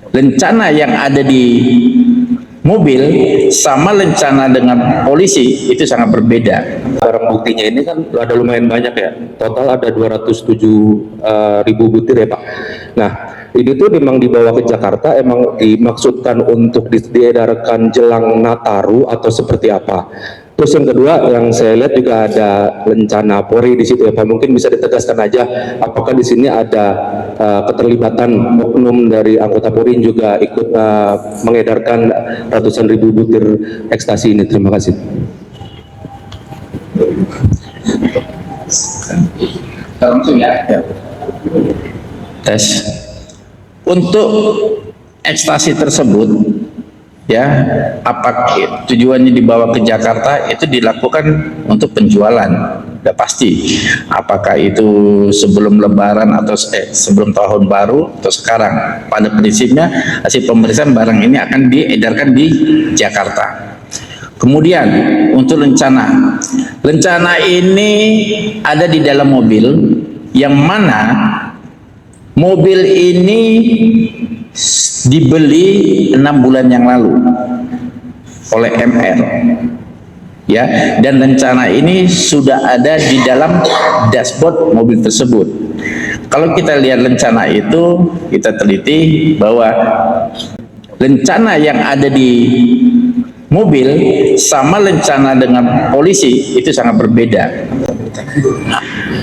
Rencana yang ada di mobil sama rencana dengan polisi itu sangat berbeda. Barang buktinya ini kan ada lumayan banyak ya, total ada 207.000 butir ya Pak. Nah, ini tuh memang dibawa ke Jakarta, emang dimaksudkan untuk diedarkan jelang Nataru atau seperti apa? Terus yang kedua, yang saya lihat juga ada rencana Polri di situ ya Pak. Mungkin bisa ditegaskan aja, apakah di sini ada keterlibatan oknum dari anggota Polri juga ikut mengedarkan ratusan ribu butir ekstasi ini. Terima kasih. Langsung ya. Tes. Untuk ekstasi tersebut, ya, apa tujuannya dibawa ke Jakarta itu dilakukan untuk penjualan, udah pasti. Apakah itu sebelum Lebaran atau sebelum Tahun Baru atau sekarang? Pada prinsipnya hasil pemeriksaan barang ini akan diedarkan di Jakarta. Kemudian untuk rencana ini ada di dalam mobil, yang mana mobil ini dibeli 6 bulan yang lalu oleh MR, ya, dan rencana ini sudah ada di dalam dashboard mobil tersebut. Kalau kita lihat rencana itu, kita teliti bahwa rencana yang ada di mobil sama rencana dengan polisi itu sangat berbeda.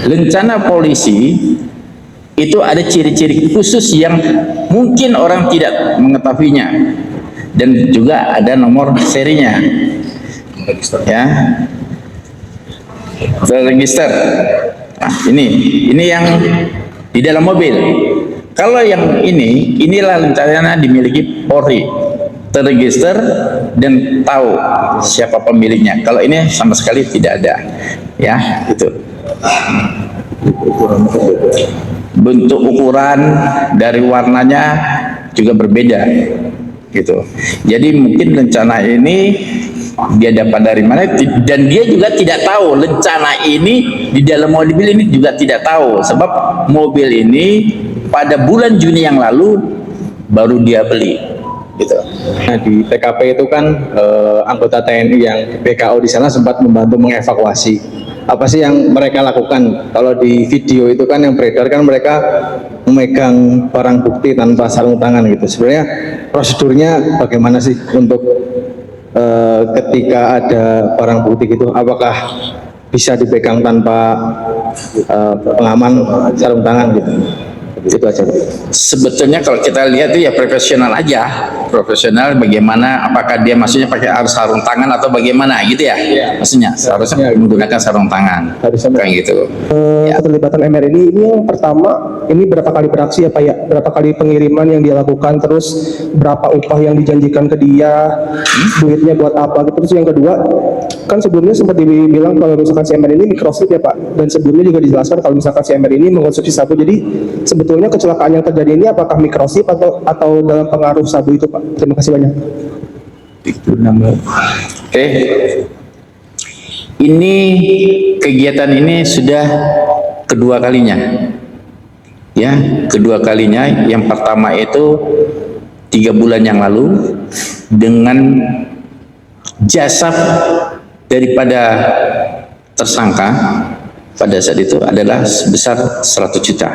Rencana polisi itu ada ciri-ciri khusus yang mungkin orang tidak mengetahuinya, dan juga ada nomor serinya, ya, terregister. Nah, ini yang di dalam mobil. Kalau yang inilah rencananya dimiliki Polri, terregister dan tahu siapa pemiliknya. Kalau ini sama sekali tidak ada, ya, itu. Bentuk ukuran dari warnanya juga berbeda, gitu. Jadi mungkin rencana ini dia dapat dari mana, dan dia juga tidak tahu rencana ini di dalam mobil ini juga tidak tahu, sebab mobil ini pada bulan Juni yang lalu baru dia beli, gitu. Nah, di TKP itu kan anggota TNI yang BKO di sana sempat membantu mengevakuasi. Apa sih yang mereka lakukan? Kalau di video itu kan yang beredar kan mereka memegang barang bukti tanpa sarung tangan gitu. Sebenarnya prosedurnya bagaimana sih untuk ketika ada barang bukti gitu? Apakah bisa dipegang tanpa pengaman sarung tangan gitu? Itu aja. Sebetulnya kalau kita lihat itu ya profesional aja, profesional bagaimana, apakah dia maksudnya pakai harus sarung tangan atau bagaimana gitu ya, maksudnya seharusnya menggunakan sarung tangan, kayak gitu. Keterlibatan MR ini yang pertama, ini berapa kali beraksi ya Pak ya, berapa kali pengiriman yang dia lakukan, terus berapa upah yang dijanjikan ke dia, duitnya buat apa gitu. Terus yang kedua, kan sebelumnya sempat dibilang kalau misalkan si MR ini mikroslip ya Pak, dan sebelumnya juga dijelaskan kalau misalkan si MR ini mengkonsumsi sabu. Jadi sebetulnya kecelakaan yang terjadi ini apakah mikroslip atau dalam pengaruh sabu itu Pak? Terima kasih banyak. Oke. Ini kegiatan ini sudah kedua kalinya, ya, kedua kalinya. Yang pertama itu 3 bulan yang lalu dengan jasa daripada tersangka pada saat itu adalah sebesar 100 juta.